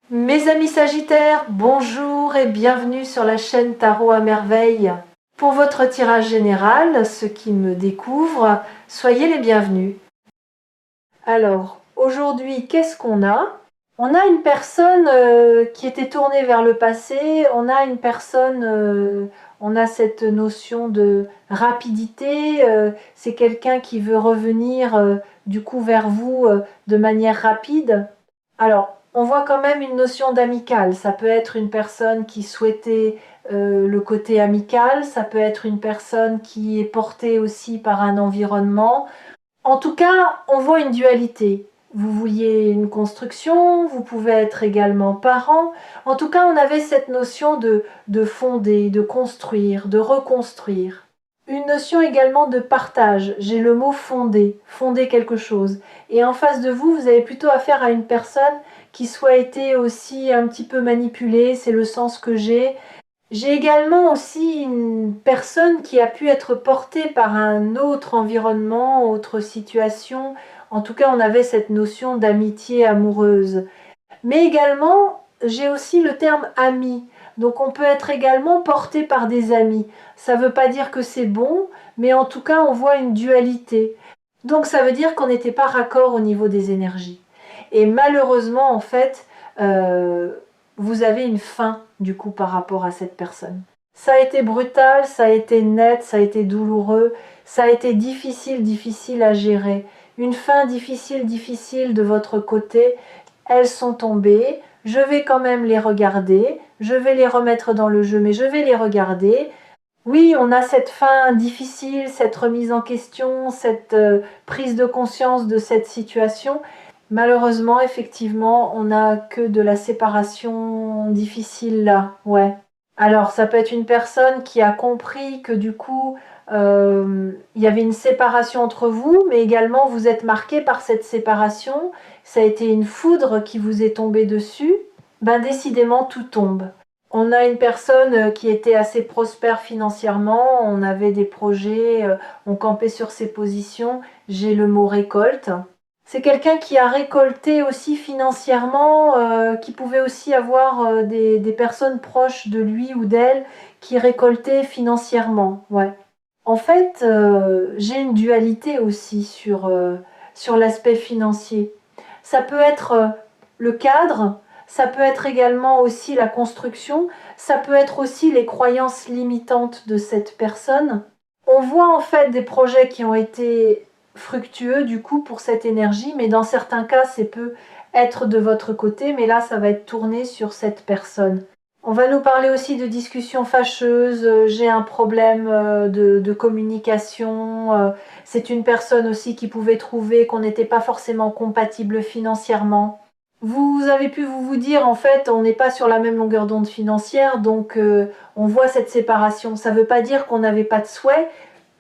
Mes amis Sagittaires, bonjour et bienvenue sur la chaîne Tarot à Merveille. Pour votre tirage général, ceux qui me découvrent, soyez les bienvenus. Alors, aujourd'hui, qu'est-ce qu'on a? On a une personne qui était tournée vers le passé, on a une personne, on a cette notion de rapidité, c'est quelqu'un qui veut revenir du coup vers vous de manière rapide. Alors, on voit quand même une notion d'amical. Ça peut être une personne qui souhaitait le côté amical, ça peut être une personne qui est portée aussi par un environnement. En tout cas, on voit une dualité. Vous vouliez une construction, vous pouvez être également parent. En tout cas, on avait cette notion de fonder, de construire, de reconstruire. Une notion également de partage. J'ai le mot fonder, fonder quelque chose. Et en face de vous, vous avez plutôt affaire à une personne qui soit été aussi un petit peu manipulée, c'est le sens que j'ai. J'ai également aussi une personne qui a pu être portée par un autre environnement, autre situation. En tout cas, on avait cette notion d'amitié amoureuse. Mais également, j'ai aussi le terme ami. Donc on peut être également porté par des amis. Ça ne veut pas dire que c'est bon, mais en tout cas, on voit une dualité. Donc ça veut dire qu'on n'était pas raccord au niveau des énergies. Et malheureusement, en fait, euh, vous avez une fin du coup par rapport à cette personne. Ça a été brutal, ça a été net, ça a été douloureux, ça a été difficile à gérer. Une fin difficile de votre côté. Elles sont tombées, je vais quand même les regarder, je vais les remettre dans le jeu, mais je vais les regarder. Oui, on a cette fin difficile, cette remise en question, cette prise de conscience de cette situation. Malheureusement, effectivement, on n'a que de la séparation difficile là, ouais. Alors, ça peut être une personne qui a compris que du coup, il y avait une séparation entre vous, mais également vous êtes marqué par cette séparation. Ça a été une foudre qui vous est tombée dessus. Ben, décidément, tout tombe. On a une personne qui était assez prospère financièrement, on avait des projets, on campait sur ses positions. J'ai le mot récolte. C'est quelqu'un qui a récolté aussi financièrement, qui pouvait aussi avoir des personnes proches de lui ou d'elle qui récoltaient financièrement. Ouais. En fait, j'ai une dualité aussi sur l'aspect financier. Ça peut être le cadre, ça peut être également aussi la construction, ça peut être aussi les croyances limitantes de cette personne. On voit en fait des projets qui ont été fructueux du coup pour cette énergie, mais dans certains cas, c'est peut être de votre côté, mais là, ça va être tourné sur cette personne. On va nous parler aussi de discussions fâcheuses, j'ai un problème de communication, c'est une personne aussi qui pouvait trouver qu'on n'était pas forcément compatible financièrement. Vous avez pu vous dire, en fait, on n'est pas sur la même longueur d'onde financière, donc on voit cette séparation. Ça ne veut pas dire qu'on n'avait pas de souhait.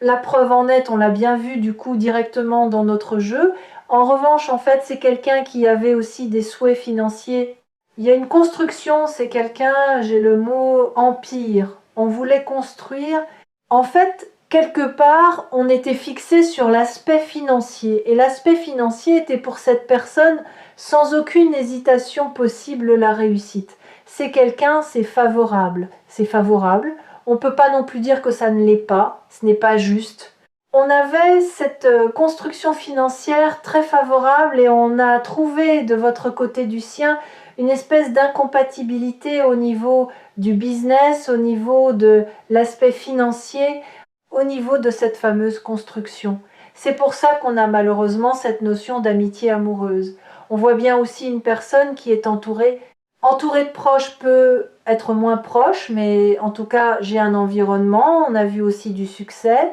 La preuve en est, on l'a bien vu du coup directement dans notre jeu. En revanche, en fait, c'est quelqu'un qui avait aussi des souhaits financiers. Il y a une construction, c'est quelqu'un, j'ai le mot empire. On voulait construire. En fait, quelque part, on était fixé sur l'aspect financier. Et l'aspect financier était pour cette personne sans aucune hésitation possible la réussite. C'est quelqu'un, c'est favorable. C'est favorable. On ne peut pas non plus dire que ça ne l'est pas. Ce n'est pas juste. On avait cette construction financière très favorable et on a trouvé de votre côté du sien une espèce d'incompatibilité au niveau du business, au niveau de l'aspect financier, au niveau de cette fameuse construction. C'est pour ça qu'on a malheureusement cette notion d'amitié amoureuse. On voit bien aussi une personne qui est entourée de proches peut être moins proche, mais en tout cas j'ai un environnement, on a vu aussi du succès.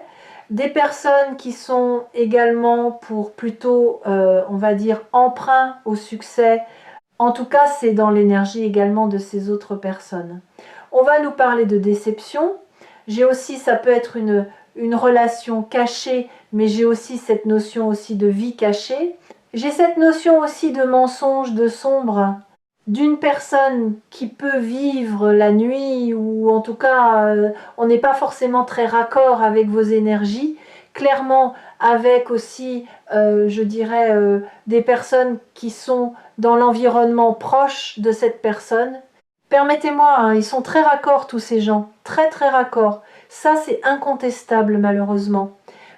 Des personnes qui sont également pour plutôt, on va dire, emprunt au succès. En tout cas, c'est dans l'énergie également de ces autres personnes. On va nous parler de déception. J'ai aussi, ça peut être une relation cachée, mais j'ai aussi cette notion aussi de vie cachée. J'ai cette notion aussi de mensonge, de sombre, d'une personne qui peut vivre la nuit, ou en tout cas, on n'est pas forcément très raccord avec vos énergies, clairement avec aussi, je dirais, des personnes qui sont dans l'environnement proche de cette personne. Permettez-moi, hein, ils sont très raccords tous ces gens, très très raccords. Ça, c'est incontestable malheureusement.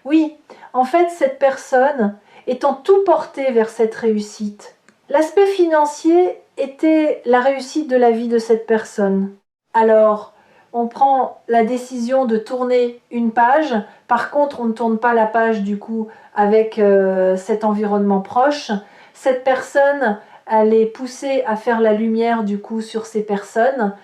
Oui, en fait, cette personne étant tout portée vers cette réussite. L'aspect financier était la réussite de la vie de cette personne. Alors, on prend la décision de tourner une page. Par contre, on ne tourne pas la page du coup avec cet environnement proche. Cette personne, elle est poussée à faire la lumière du coup sur ces personnes.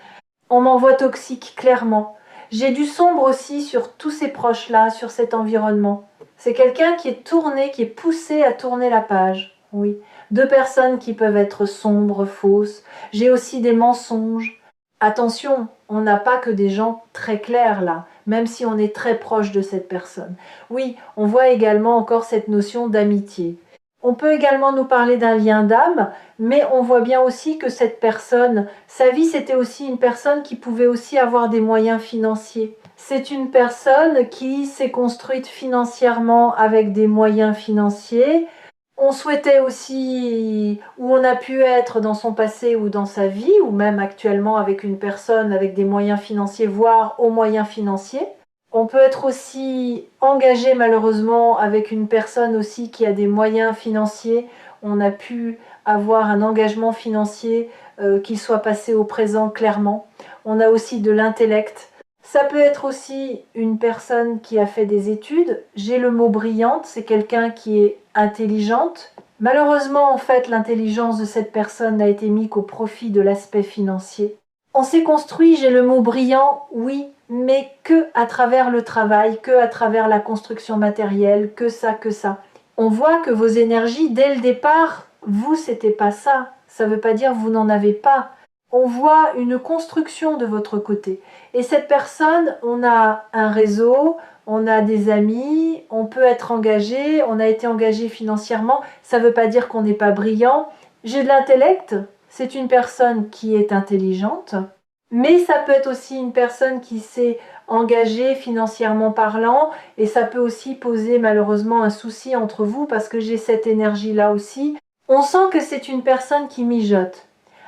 On m'envoie toxique, clairement. J'ai du sombre aussi sur tous ces proches-là, sur cet environnement. C'est quelqu'un qui est tourné, qui est poussé à tourner la page. Oui. Deux personnes qui peuvent être sombres, fausses. J'ai aussi des mensonges. Attention, on n'a pas que des gens très clairs là, même si on est très proche de cette personne. Oui, on voit également encore cette notion d'amitié. On peut également nous parler d'un lien d'âme, mais on voit bien aussi que cette personne, sa vie, c'était aussi une personne qui pouvait aussi avoir des moyens financiers. C'est une personne qui s'est construite financièrement avec des moyens financiers. On souhaitait aussi où on a pu être dans son passé ou dans sa vie, ou même actuellement avec une personne avec des moyens financiers, voire aux moyens financiers. On peut être aussi engagé malheureusement avec une personne aussi qui a des moyens financiers. On a pu avoir un engagement financier qui soit passé au présent clairement. On a aussi de l'intellect. Ça peut être aussi une personne qui a fait des études. J'ai le mot brillante, c'est quelqu'un qui est intelligente. Malheureusement, en fait, l'intelligence de cette personne n'a été mise qu'au profit de l'aspect financier. On s'est construit, j'ai le mot brillant, oui, mais que à travers le travail, que à travers la construction matérielle, que ça, que ça. On voit que vos énergies, dès le départ, vous, c'était pas ça. Ça veut pas dire vous n'en avez pas. On voit une construction de votre côté. Et cette personne, on a un réseau, on a des amis, on peut être engagé, on a été engagé financièrement. Ça veut pas dire qu'on n'est pas brillant. J'ai de l'intellect. C'est une personne qui est intelligente, mais ça peut être aussi une personne qui s'est engagée financièrement parlant, et ça peut aussi poser malheureusement un souci entre vous parce que j'ai cette énergie-là aussi. On sent que c'est une personne qui mijote.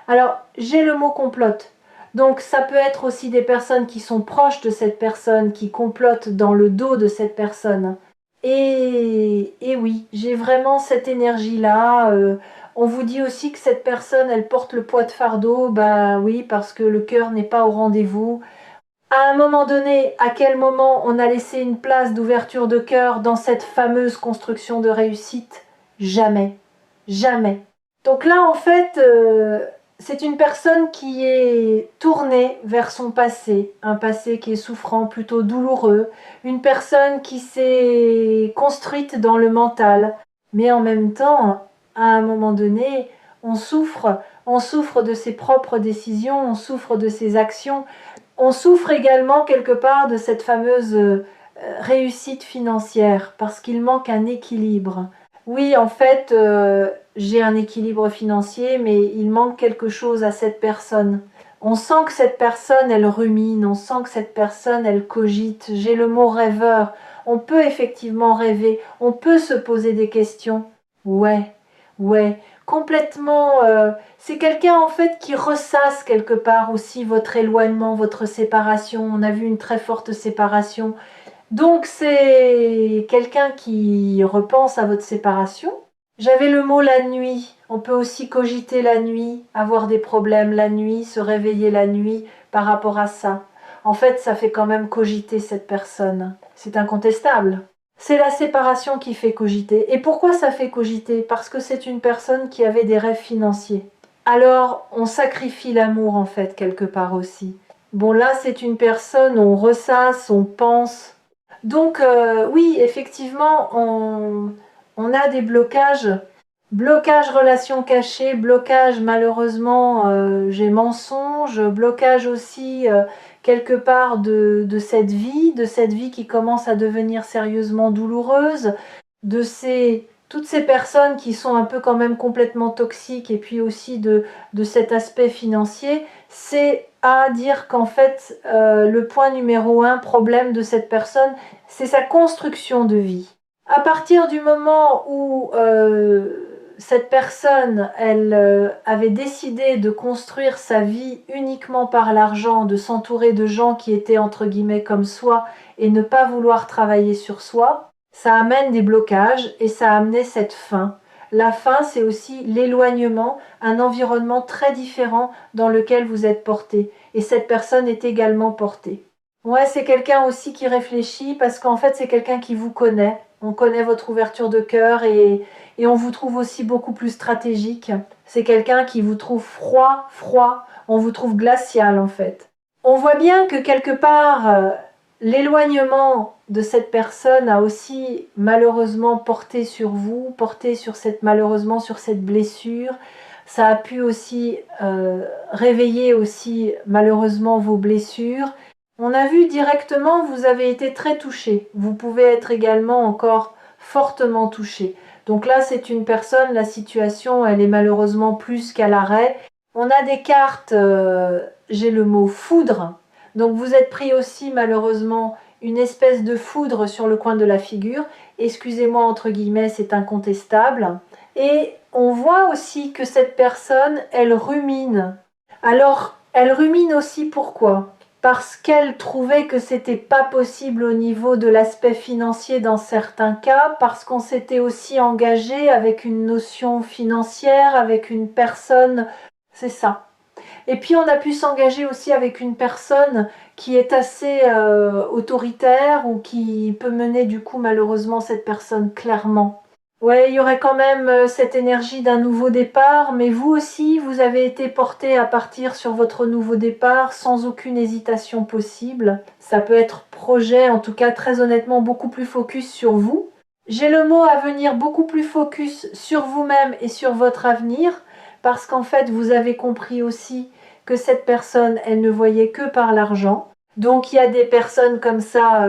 Alors, j'ai le mot complote. Donc, ça peut être aussi des personnes qui sont proches de cette personne, qui complotent dans le dos de cette personne. Et oui, j'ai vraiment cette énergie-là. On vous dit aussi que cette personne, elle porte le poids de fardeau. Bah oui, parce que le cœur n'est pas au rendez-vous. À un moment donné, à quel moment on a laissé une place d'ouverture de cœur dans cette fameuse construction de réussite? Jamais. Jamais. Donc là, en fait, c'est une personne qui est tournée vers son passé, un passé qui est souffrant, plutôt douloureux, une personne qui s'est construite dans le mental, mais en même temps, à un moment donné, on souffre de ses propres décisions, on souffre de ses actions, on souffre également quelque part de cette fameuse réussite financière, parce qu'il manque un équilibre. Oui, en fait, j'ai un équilibre financier, mais il manque quelque chose à cette personne. On sent que cette personne, elle rumine, on sent que cette personne, elle cogite. J'ai le mot rêveur. On peut effectivement rêver, on peut se poser des questions. Ouais, ouais, complètement. C'est quelqu'un en fait qui ressasse quelque part aussi votre éloignement, votre séparation. On a vu une très forte séparation. Donc c'est quelqu'un qui repense à votre séparation. J'avais le mot la nuit. On peut aussi cogiter la nuit, avoir des problèmes la nuit, se réveiller la nuit par rapport à ça. En fait, ça fait quand même cogiter cette personne. C'est incontestable. C'est la séparation qui fait cogiter. Et pourquoi ça fait cogiter? Parce que c'est une personne qui avait des rêves financiers. Alors, on sacrifie l'amour en fait quelque part aussi. Bon là, c'est une personne, on ressasse, on pense. Donc oui, effectivement, on a des blocages. Blocage relation cachée, blocage malheureusement, j'ai mensonge, blocage aussi quelque part de cette vie qui commence à devenir sérieusement douloureuse, de ces toutes ces personnes qui sont un peu quand même complètement toxiques et puis aussi de cet aspect financier, c'est à dire qu'en fait, le point numéro un problème de cette personne, c'est sa construction de vie. À partir du moment où cette personne, elle avait décidé de construire sa vie uniquement par l'argent, de s'entourer de gens qui étaient entre guillemets comme soi et ne pas vouloir travailler sur soi, ça amène des blocages et ça a amené cette faim. La faim, c'est aussi l'éloignement, un environnement très différent dans lequel vous êtes porté. Et cette personne est également portée. Ouais, c'est quelqu'un aussi qui réfléchit parce qu'en fait, c'est quelqu'un qui vous connaît. On connaît votre ouverture de cœur et on vous trouve aussi beaucoup plus stratégique. C'est quelqu'un qui vous trouve froid, on vous trouve glacial en fait. On voit bien que quelque part, l'éloignement de cette personne a aussi malheureusement porté sur vous, porté sur malheureusement sur cette blessure. Ça a pu aussi réveiller aussi malheureusement vos blessures. On a vu directement, vous avez été très touché. Vous pouvez être également encore fortement touché. Donc là, c'est une personne, la situation, elle est malheureusement plus qu'à l'arrêt. On a des cartes, j'ai le mot foudre. Donc vous êtes pris aussi malheureusement une espèce de foudre sur le coin de la figure. Excusez-moi entre guillemets, c'est incontestable. Et on voit aussi que cette personne, elle rumine. Alors, elle rumine aussi pourquoi? Parce qu'elle trouvait que c'était pas possible au niveau de l'aspect financier dans certains cas, parce qu'on s'était aussi engagé avec une notion financière, avec une personne, c'est ça. Et puis on a pu s'engager aussi avec une personne qui est assez autoritaire ou qui peut mener du coup malheureusement cette personne clairement. Ouais, il y aurait quand même cette énergie d'un nouveau départ, mais vous aussi, vous avez été porté à partir sur votre nouveau départ sans aucune hésitation possible. Ça peut être projet, en tout cas très honnêtement, beaucoup plus focus sur vous. J'ai le mot à venir beaucoup plus focus sur vous-même et sur votre avenir, parce qu'en fait, vous avez compris aussi que cette personne, elle ne voyait que par l'argent. Donc il y a des personnes comme ça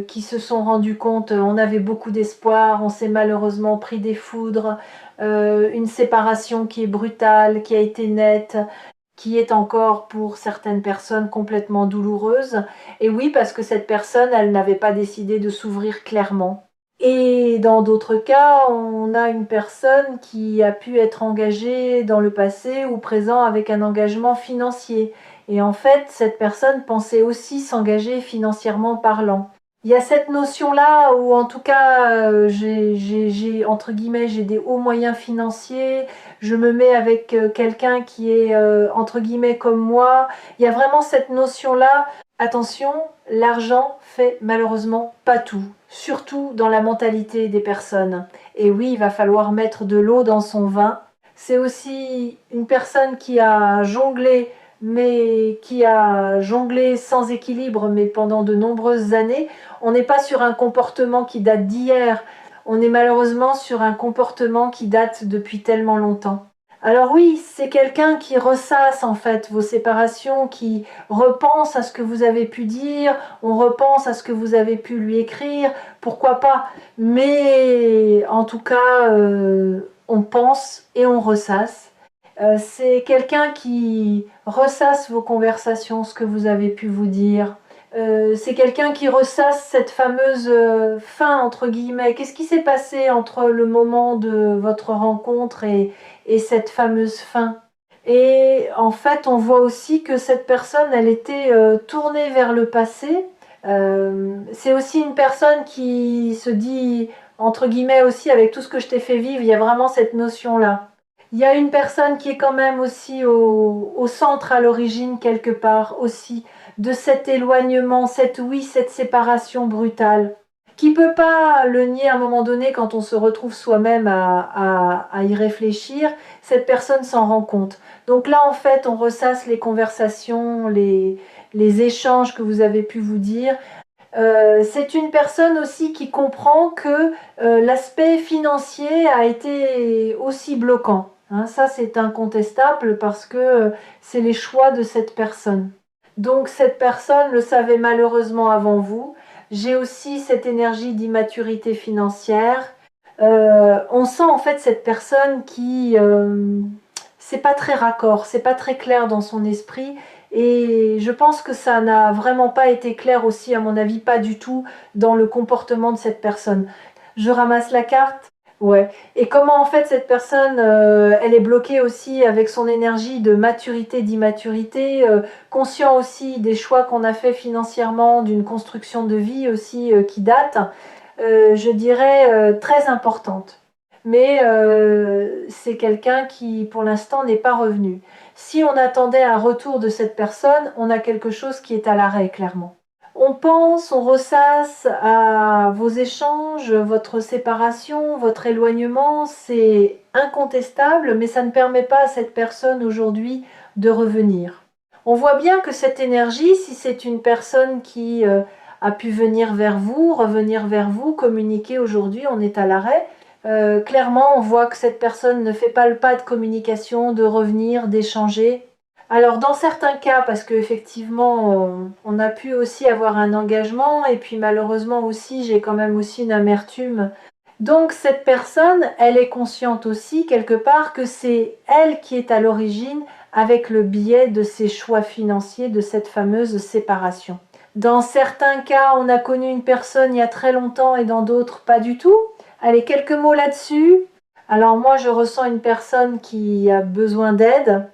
qui se sont rendues compte, on avait beaucoup d'espoir, on s'est malheureusement pris des foudres, une séparation qui est brutale, qui a été nette, qui est encore pour certaines personnes complètement douloureuse. Et oui, parce que cette personne, elle n'avait pas décidé de s'ouvrir clairement. Et dans d'autres cas, on a une personne qui a pu être engagée dans le passé ou présent avec un engagement financier. Et en fait, cette personne pensait aussi s'engager financièrement parlant. Il y a cette notion-là où, en tout cas, entre guillemets, j'ai des hauts moyens financiers, je me mets avec quelqu'un qui est, entre guillemets, comme moi. Il y a vraiment cette notion-là. Attention, l'argent fait malheureusement pas tout, surtout dans la mentalité des personnes. Et oui, il va falloir mettre de l'eau dans son vin. C'est aussi une personne qui a jonglé, mais qui a jonglé sans équilibre, mais pendant de nombreuses années. On n'est pas sur un comportement qui date d'hier, on est malheureusement sur un comportement qui date depuis tellement longtemps. Alors oui, c'est quelqu'un qui ressasse en fait vos séparations, qui repense à ce que vous avez pu dire, on repense à ce que vous avez pu lui écrire, pourquoi pas. Mais en tout cas, on pense et on ressasse. C'est quelqu'un qui ressasse vos conversations, ce que vous avez pu vous dire. C'est quelqu'un qui ressasse cette fameuse fin, entre guillemets. Qu'est-ce qui s'est passé entre le moment de votre rencontre et cette fameuse fin? Et en fait, on voit aussi que cette personne, elle était tournée vers le passé. C'est aussi une personne qui se dit, entre guillemets aussi, avec tout ce que je t'ai fait vivre, il y a vraiment cette notion-là. Il y a une personne qui est quand même aussi au centre, à l'origine, quelque part, aussi, de cet éloignement, cette séparation brutale, qui peut pas le nier à un moment donné quand on se retrouve soi-même à y réfléchir, cette personne s'en rend compte. Donc là, en fait, on ressasse les conversations, les échanges que vous avez pu vous dire. C'est une personne aussi qui comprend que l'aspect financier a été aussi bloquant. Hein, ça, c'est incontestable parce que c'est les choix de cette personne. Donc cette personne le savait malheureusement avant vous. J'ai aussi cette énergie d'immaturité financière. On sent en fait cette personne qui c'est pas très raccord, c'est pas très clair dans son esprit et je pense que ça n'a vraiment pas été clair aussi, à mon avis, pas du tout dans le comportement de cette personne. Je ramasse la carte. Ouais. Et comment en fait cette personne, elle est bloquée aussi avec son énergie de maturité, d'immaturité, conscient aussi des choix qu'on a fait financièrement, d'une construction de vie aussi qui date, je dirais très importante. Mais c'est quelqu'un qui pour l'instant n'est pas revenu. Si on attendait un retour de cette personne, on a quelque chose qui est à l'arrêt clairement. On pense, on ressasse à vos échanges, votre séparation, votre éloignement, c'est incontestable, mais ça ne permet pas à cette personne aujourd'hui de revenir. On voit bien que cette énergie, si c'est une personne qui a pu venir vers vous, revenir vers vous, communiquer aujourd'hui, on est à l'arrêt. Clairement, on voit que cette personne ne fait pas le pas de communication, de revenir, d'échanger. Alors dans certains cas, parce qu'effectivement, on a pu aussi avoir un engagement et puis malheureusement aussi, j'ai quand même aussi une amertume. Donc cette personne, elle est consciente aussi quelque part que c'est elle qui est à l'origine avec le biais de ses choix financiers, de cette fameuse séparation. Dans certains cas, on a connu une personne il y a très longtemps et dans d'autres pas du tout. Allez, quelques mots là-dessus. Alors moi, je ressens une personne qui a besoin d'aide.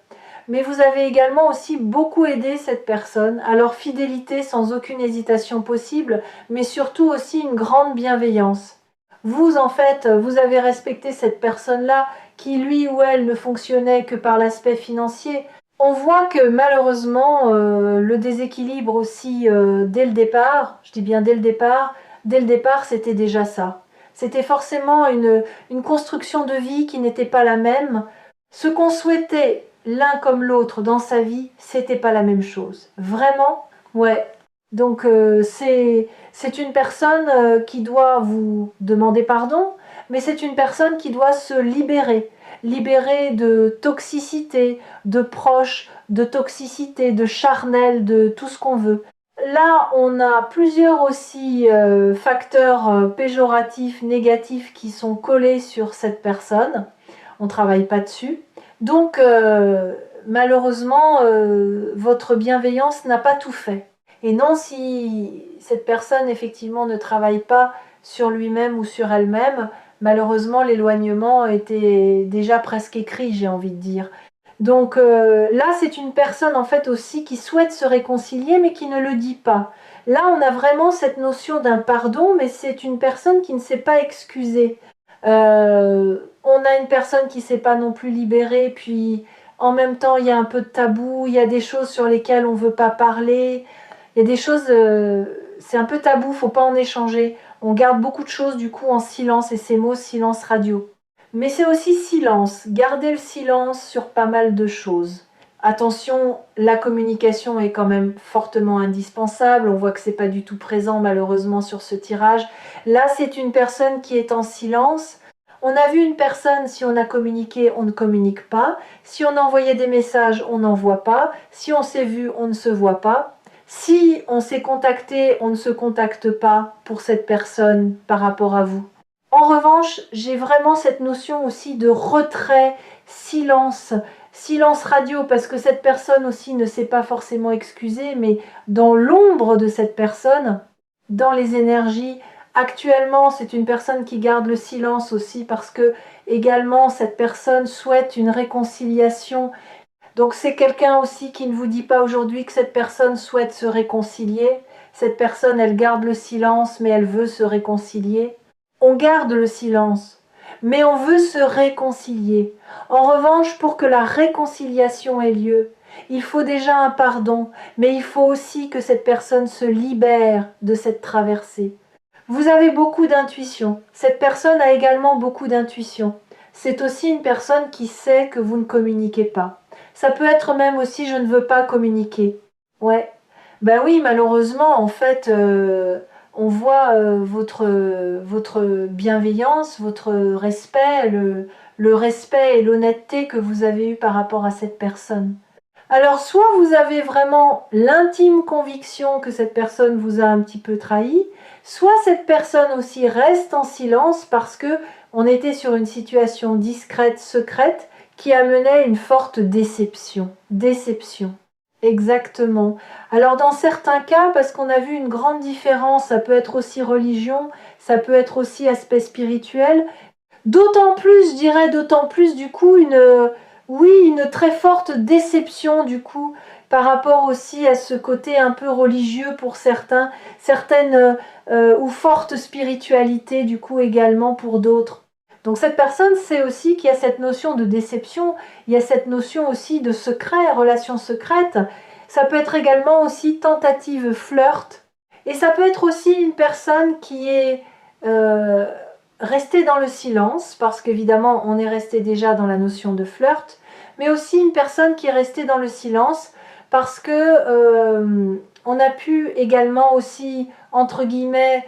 Mais vous avez également aussi beaucoup aidé cette personne, alors fidélité sans aucune hésitation possible, mais surtout aussi une grande bienveillance. Vous, en fait, vous avez respecté cette personne-là qui, lui ou elle, ne fonctionnait que par l'aspect financier. On voit que malheureusement, le déséquilibre aussi dès le départ, je dis bien dès le départ, c'était déjà ça. C'était forcément une construction de vie qui n'était pas la même. Ce qu'on souhaitait l'un comme l'autre dans sa vie, c'était pas la même chose. Vraiment, ouais. Donc c'est une personne qui doit vous demander pardon, mais c'est une personne qui doit se libérer, libérer de toxicité, de proches, de toxicité, de charnel, de tout ce qu'on veut. Là, on a plusieurs aussi facteurs péjoratifs, négatifs qui sont collés sur cette personne. On ne travaille pas dessus. Donc, malheureusement, votre bienveillance n'a pas tout fait. Et non, si cette personne, effectivement, ne travaille pas sur lui-même ou sur elle-même, malheureusement, l'éloignement était déjà presque écrit, j'ai envie de dire. Donc là, c'est une personne, en fait, aussi qui souhaite se réconcilier, mais qui ne le dit pas. Là, on a vraiment cette notion d'un pardon, mais c'est une personne qui ne s'est pas excusée. On a une personne qui ne s'est pas non plus libérée, puis en même temps, il y a un peu de tabou, il y a des choses sur lesquelles on ne veut pas parler, il y a des choses, c'est un peu tabou, faut pas en échanger. On garde beaucoup de choses du coup en silence, et ces mots, silence radio. Mais c'est aussi silence, garder le silence sur pas mal de choses. Attention, la communication est quand même fortement indispensable. On voit que c'est pas du tout présent malheureusement sur ce tirage. Là, c'est une personne qui est en silence. On a vu une personne, si on a communiqué, on ne communique pas. Si on a envoyé des messages, on n'envoie pas. Si on s'est vu, on ne se voit pas. Si on s'est contacté, on ne se contacte pas pour cette personne par rapport à vous. En revanche, j'ai vraiment cette notion aussi de retrait, silence, silence radio, parce que cette personne aussi ne s'est pas forcément excusée, mais dans l'ombre de cette personne, dans les énergies, actuellement, c'est une personne qui garde le silence aussi, parce que également cette personne souhaite une réconciliation. Donc c'est quelqu'un aussi qui ne vous dit pas aujourd'hui que cette personne souhaite se réconcilier. Cette personne, elle garde le silence, mais elle veut se réconcilier. On garde le silence, mais on veut se réconcilier. En revanche, pour que la réconciliation ait lieu, il faut déjà un pardon, mais il faut aussi que cette personne se libère de cette traversée. Vous avez beaucoup d'intuition. Cette personne a également beaucoup d'intuition. C'est aussi une personne qui sait que vous ne communiquez pas. Ça peut être même aussi je ne veux pas communiquer. Ouais. Ben oui, malheureusement, en fait, on voit votre bienveillance, votre respect, le respect et l'honnêteté que vous avez eu par rapport à cette personne. Alors, soit vous avez vraiment l'intime conviction que cette personne vous a un petit peu trahi, soit cette personne aussi reste en silence parce que On était sur une situation discrète, secrète, qui amenait une forte déception. Déception. Exactement. Alors dans certains cas, parce qu'on a vu une grande différence, ça peut être aussi religion, ça peut être aussi aspect spirituel, d'autant plus, je dirais, d'autant plus du coup, oui, une très forte déception du coup, par rapport aussi à ce côté un peu religieux pour certains, certaines ou forte spiritualité du coup également pour d'autres. Donc cette personne sait aussi qu'il y a cette notion de déception, il y a cette notion aussi de secret, relation secrète. Ça peut être également aussi tentative flirt. Et ça peut être aussi une personne qui est euh, restée dans le silence, parce qu'évidemment on est resté déjà dans la notion de flirt, mais aussi une personne qui est restée dans le silence parce que on a pu également aussi, entre guillemets,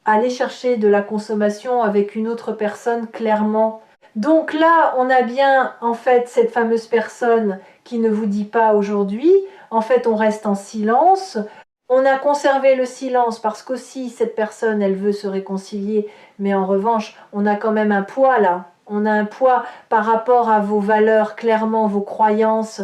aller chercher de la consommation avec une autre personne clairement. Donc là, on a bien en fait cette fameuse personne qui ne vous dit pas aujourd'hui. En fait, on reste en silence. On a conservé le silence parce qu'aussi cette personne, elle veut se réconcilier, mais en revanche, on a quand même un poids là. On a un poids par rapport à vos valeurs, clairement, vos croyances.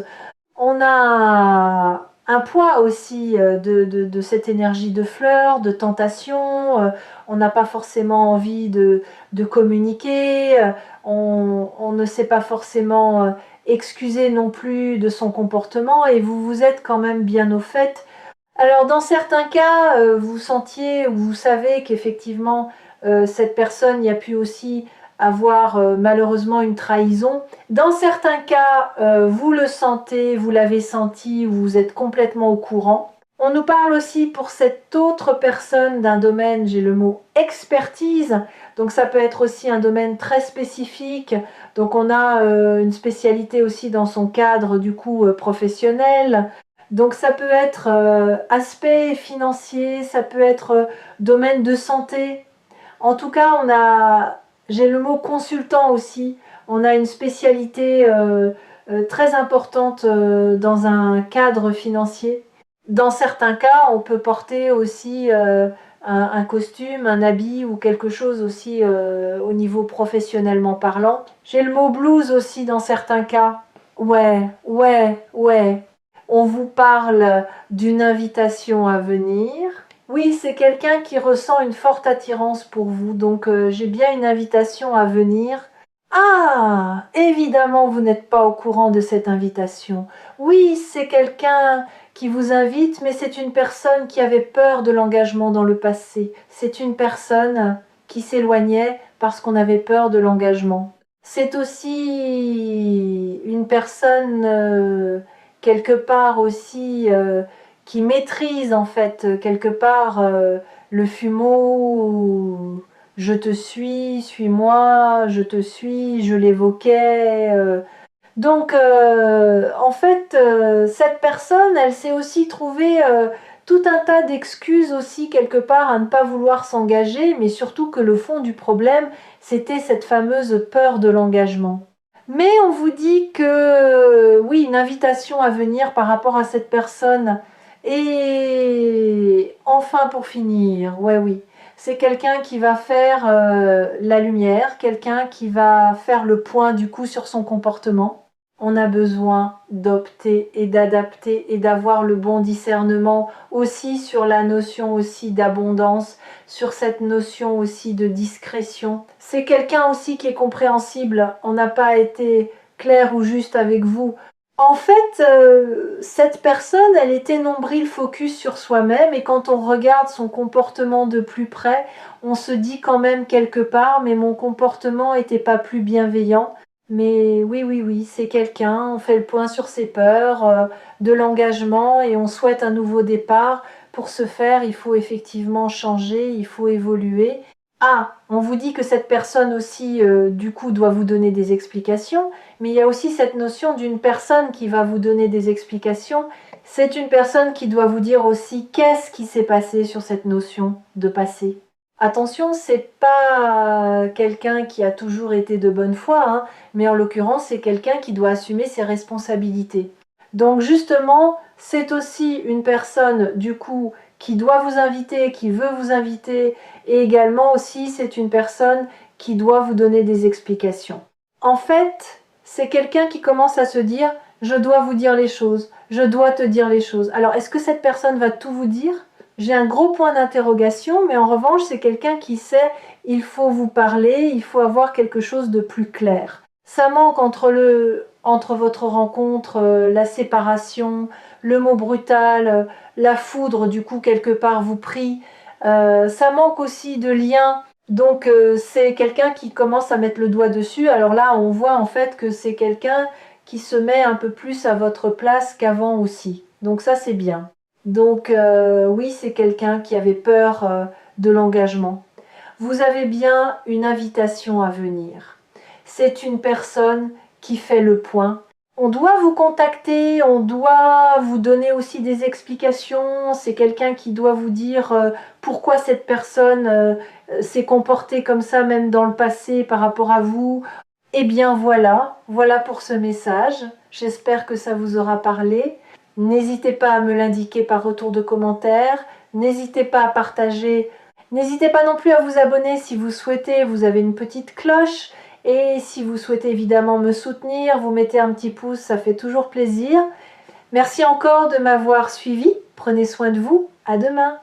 On a un poids aussi de cette énergie de fleurs, de tentation. On n'a pas forcément envie de communiquer. On ne sait pas forcément excuser non plus de son comportement et vous vous êtes quand même bien au fait. Alors dans certains cas, vous sentiez ou vous savez qu'effectivement cette personne y a pu aussi avoir malheureusement une trahison. Dans certains cas, vous le sentez, vous l'avez senti, vous êtes complètement au courant. On nous parle aussi pour cette autre personne d'un domaine, j'ai le mot expertise, donc ça peut être aussi un domaine très spécifique, donc on a une spécialité aussi dans son cadre du coup professionnel, donc ça peut être aspect financier, ça peut être domaine de santé. En tout cas, j'ai le mot consultant aussi. On a une spécialité très importante dans un cadre financier. Dans certains cas, on peut porter aussi un costume, un habit ou quelque chose aussi au niveau professionnellement parlant. J'ai le mot blues aussi dans certains cas. Ouais, ouais, ouais. On vous parle d'une invitation à venir. Oui, c'est quelqu'un qui ressent une forte attirance pour vous, donc j'ai bien une invitation à venir. Ah, évidemment, vous n'êtes pas au courant de cette invitation. Oui, c'est quelqu'un qui vous invite, mais c'est une personne qui avait peur de l'engagement dans le passé. C'est une personne qui s'éloignait parce qu'on avait peur de l'engagement. C'est aussi une personne quelque part aussi qui maîtrise en fait quelque part le fumeau. Je te suis-moi, je te suis, je l'évoquais. Donc, en fait, cette personne, elle s'est aussi trouvée tout un tas d'excuses aussi quelque part à ne pas vouloir s'engager, mais surtout que le fond du problème, c'était cette fameuse peur de l'engagement. Mais on vous dit que, oui, une invitation à venir par rapport à cette personne. Et enfin, pour finir, ouais, oui, c'est quelqu'un qui va faire la lumière, quelqu'un qui va faire le point du coup sur son comportement. On a besoin d'opter et d'adapter et d'avoir le bon discernement aussi sur la notion aussi d'abondance, sur cette notion aussi de discrétion. C'est quelqu'un aussi qui est compréhensible. On n'a pas été clair ou juste avec vous. En fait, cette personne, elle était nombril focus sur soi-même et quand on regarde son comportement de plus près, on se dit quand même quelque part, mais mon comportement n'était pas plus bienveillant. Mais oui, oui, oui, c'est quelqu'un, on fait le point sur ses peurs, de l'engagement et on souhaite un nouveau départ. Pour ce faire, il faut effectivement changer, il faut évoluer. Ah, on vous dit que cette personne aussi, du coup, doit vous donner des explications, mais il y a aussi cette notion d'une personne qui va vous donner des explications. C'est une personne qui doit vous dire aussi qu'est-ce qui s'est passé sur cette notion de passé. Attention, c'est pas quelqu'un qui a toujours été de bonne foi, hein, mais en l'occurrence, c'est quelqu'un qui doit assumer ses responsabilités. Donc justement, c'est aussi une personne, du coup, qui doit vous inviter, qui veut vous inviter, et également aussi, c'est une personne qui doit vous donner des explications. En fait, c'est quelqu'un qui commence à se dire « je dois vous dire les choses, je dois te dire les choses ». Alors, est-ce que cette personne va tout vous dire? J'ai un gros point d'interrogation, mais en revanche, c'est quelqu'un qui sait « il faut vous parler, il faut avoir quelque chose de plus clair ». Ça manque entre votre rencontre, la séparation, le mot brutal, la foudre, du coup, quelque part, vous prie. Ça manque aussi de lien. Donc, c'est quelqu'un qui commence à mettre le doigt dessus. Alors là, on voit en fait que c'est quelqu'un qui se met un peu plus à votre place qu'avant aussi. Donc ça, c'est bien. Donc, oui, c'est quelqu'un qui avait peur de l'engagement. Vous avez bien une invitation à venir. C'est une personne qui fait le point. On doit vous contacter, on doit vous donner aussi des explications. C'est quelqu'un qui doit vous dire pourquoi cette personne s'est comportée comme ça même dans le passé par rapport à vous. Eh bien voilà pour ce message. J'espère que ça vous aura parlé. N'hésitez pas à me l'indiquer par retour de commentaire. N'hésitez pas à partager. N'hésitez pas non plus à vous abonner si vous souhaitez. Vous avez une petite cloche. Et si vous souhaitez évidemment me soutenir, vous mettez un petit pouce, ça fait toujours plaisir. Merci encore de m'avoir suivi. Prenez soin de vous. À demain.